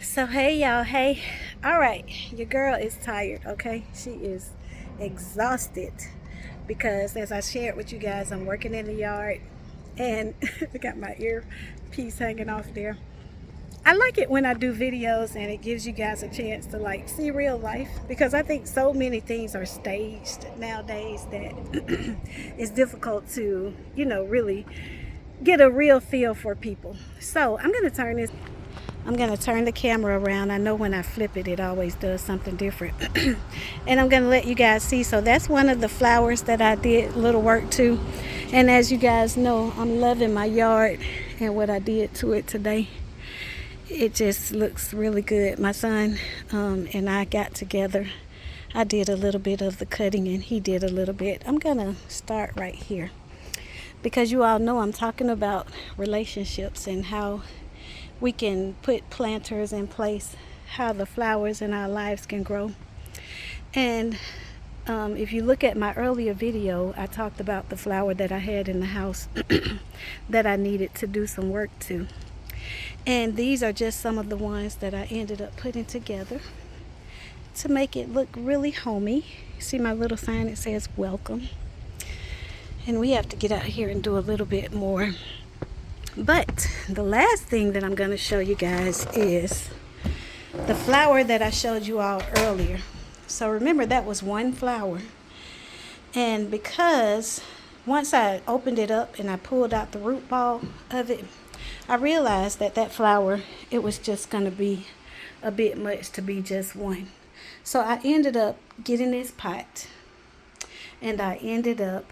So hey y'all, hey. All right, your girl is tired, okay? She is exhausted because as I shared with you guys, I'm working in the yard and I got my earpiece hanging off there. I like it when I do videos and it gives you guys a chance to like see real life because I think so many things are staged nowadays that it's difficult to, really get a real feel for people. So I'm going to turn the camera around. I know when I flip it, it always does something different. And I'm going to let you guys see. So that's one of the flowers that I did a little work to. And as you guys know, I'm loving my yard and what I did to it today. It just looks really good. My son and I got together. I did a little bit of the cutting and he did a little bit. I'm going to start right here because you all know I'm talking about relationships and how we can put planters in place, how the flowers in our lives can grow. And if you look at my earlier video, I talked about the flower that I had in the house that I needed to do some work to. And these are just some of the ones that I ended up putting together to make it look really homey. See my little sign, it says welcome. And we have to get out here and do a little bit more. But the last thing that I'm going to show you guys is the flower that I showed you all earlier. So remember, that was one flower. And because once I opened it up and I pulled out the root ball of it, I realized that that flower, it was just going to be a bit much to be just one. So I ended up getting this pot and I ended up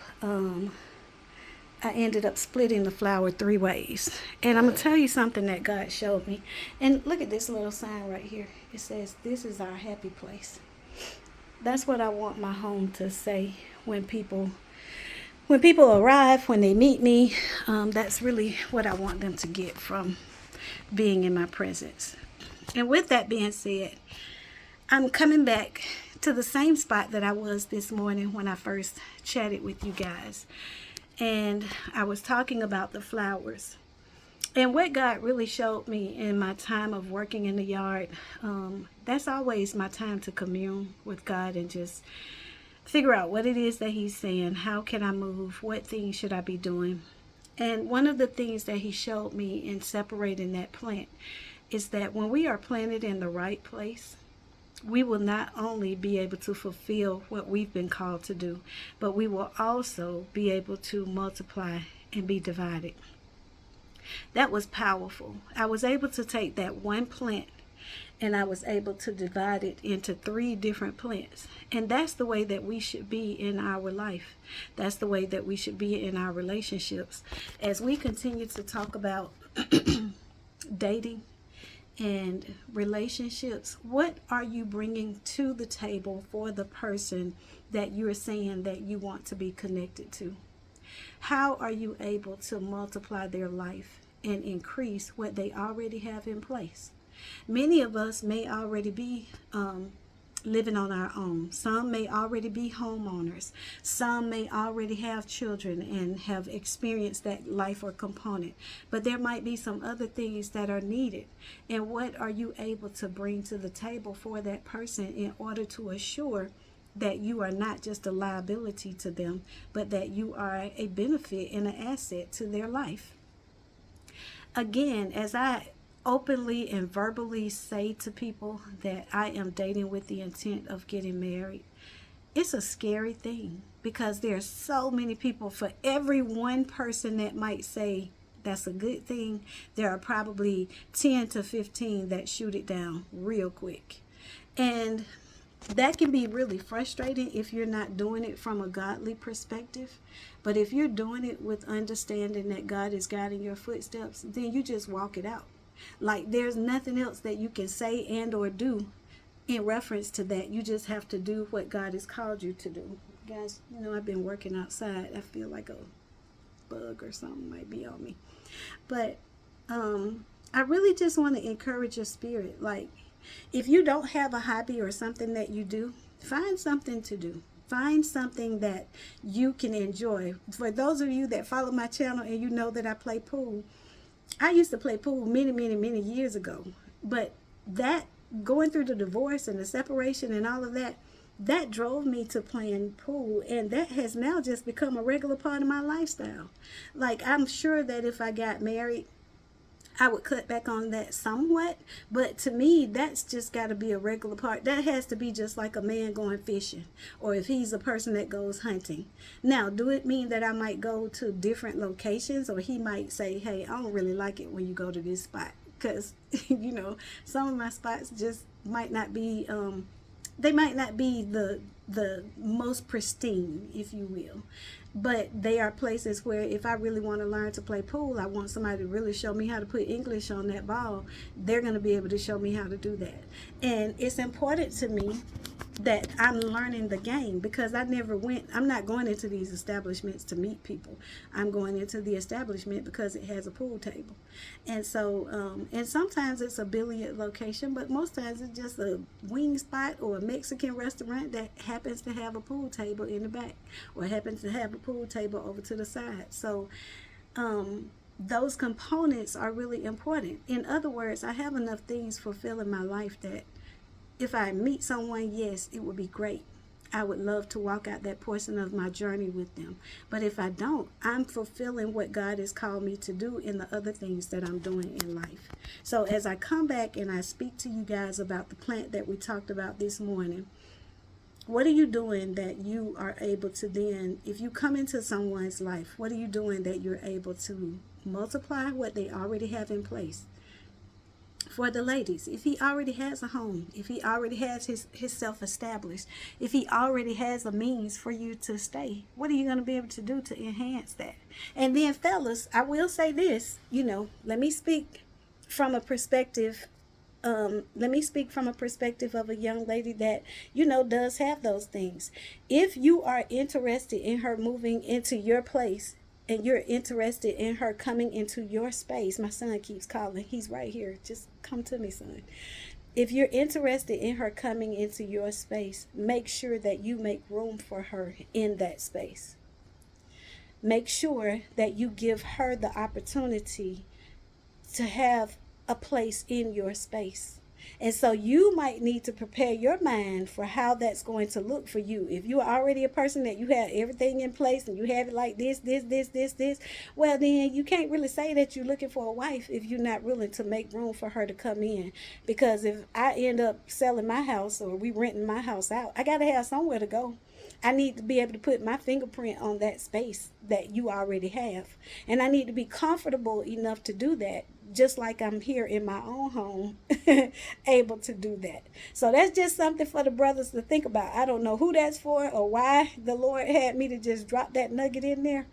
splitting the flower 3 ways. And I'm going to tell you something that God showed me. And look at this little sign right here. It says, "This is our happy place." That's what I want my home to say when people arrive, when they meet me. That's really what I want them to get from being in my presence. And with that being said, I'm coming back to the same spot that I was this morning when I first chatted with you guys. And I was talking about the flowers. And what God really showed me in my time of working in the yard, that's always my time to commune with God and just figure out what it is that He's saying. How can I move? What things should I be doing? And one of the things that He showed me in separating that plant is that when we are planted in the right place, we will not only be able to fulfill what we've been called to do, but we will also be able to multiply and be divided. That was powerful. I was able to take that one plant and I was able to divide it into 3 different plants. And that's the way that we should be in our life. That's the way that we should be in our relationships. As we continue to talk about dating, and relationships, what are you bringing to the table for the person that you're saying that you want to be connected to? How are you able to multiply their life and increase what they already have in place? Many of us may already be living on our own. Some may already be homeowners. Some may already have children and have experienced that life or component. But there might be some other things that are needed. And what are you able to bring to the table for that person in order to assure that you are not just a liability to them, but that you are a benefit and an asset to their life? Again, as I openly and verbally say to people that I am dating with the intent of getting married, it's a scary thing because there are so many people. For every one person that might say that's a good thing, there are probably 10 to 15 that shoot it down real quick. And that can be really frustrating if you're not doing it from a godly perspective. But if you're doing it with understanding that God is guiding your footsteps, then you just walk it out. Like there's nothing else that you can say and or do in reference to that. You just have to do what God has called you to do. Guys, I've been working outside. I feel like a bug or something might be on me. But I really just want to encourage your spirit. Like, if you don't have a hobby or something that you do, find something to do. Find something that you can enjoy. For those of you that follow my channel and you know that I play pool, I used to play pool many, many, many years ago. But that going through the divorce and the separation and all of that, that drove me to playing pool, and that has now just become a regular part of my lifestyle. Like, I'm sure that if I got married, I would cut back on that somewhat, but to me, that's just got to be a regular part. That has to be just like a man going fishing, or if he's a person that goes hunting. Now, do it mean that I might go to different locations, or he might say, hey, I don't really like it when you go to this spot? Because, you know, some of my spots just might not be, they might not be the most pristine, if you will, but they are places where if I really want to learn to play pool, I want somebody to really show me how to put English on that ball, they're going to be able to show me how to do that. And it's important to me that I'm learning the game, because I'm not going into these establishments to meet people. I'm going into the establishment because it has a pool table. And so, and sometimes it's a billiard location, but most times it's just a wing spot or a Mexican restaurant that happens to have a pool table in the back, or happens to have a pool table over to the side. So, those components are really important. In other words, I have enough things fulfilling my life that if I meet someone, yes, it would be great. I would love to walk out that portion of my journey with them. But if I don't, I'm fulfilling what God has called me to do in the other things that I'm doing in life. So as I come back and I speak to you guys about the plant that we talked about this morning, what are you doing that you are able to then, if you come into someone's life, what are you doing that you're able to multiply what they already have in place? For the ladies, if he already has a home, if he already has his self established, if he already has a means for you to stay, what are you going to be able to do to enhance that? And then fellas, I will say this, you know, let me speak from a perspective of a young lady that, you know, does have those things. If you are interested in her moving into your place, and you're interested in her coming into your space, my son keeps calling, he's right here, just come to me, son. If you're interested in her coming into your space, make sure that you make room for her in that space. Make sure that you give her the opportunity to have a place in your space. And so you might need to prepare your mind for how that's going to look for you. If you're already a person that you have everything in place and you have it like this, well, then you can't really say that you're looking for a wife if you're not willing to make room for her to come in. Because if I end up selling my house or we renting my house out, I got to have somewhere to go. I need to be able to put my fingerprint on that space that you already have. And I need to be comfortable enough to do that, just like I'm here in my own home, able to do that. So that's just something for the brothers to think about. I don't know who that's for or why the Lord had me to just drop that nugget in there.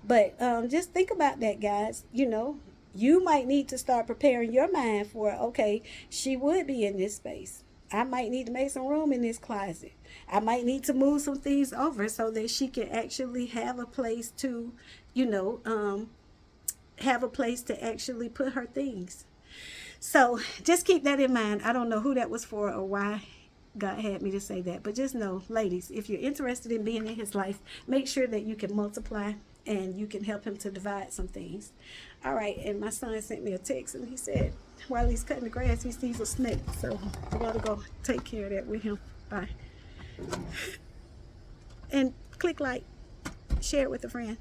But just think about that, guys. You know, you might need to start preparing your mind for, okay, she would be in this space. I might need to make some room in this closet. I might need to move some things over so that she can actually have a place to, you know, have a place to actually put her things. So just keep that in mind. I don't know who that was for or why God had me to say that, but just know, ladies, if you're interested in being in his life, make sure that you can multiply and you can help him to divide some things. All right, and my son sent me a text and he said while he's cutting the grass he sees a snake, so I gotta go take care of that with him. Bye. And click like, share it with a friend.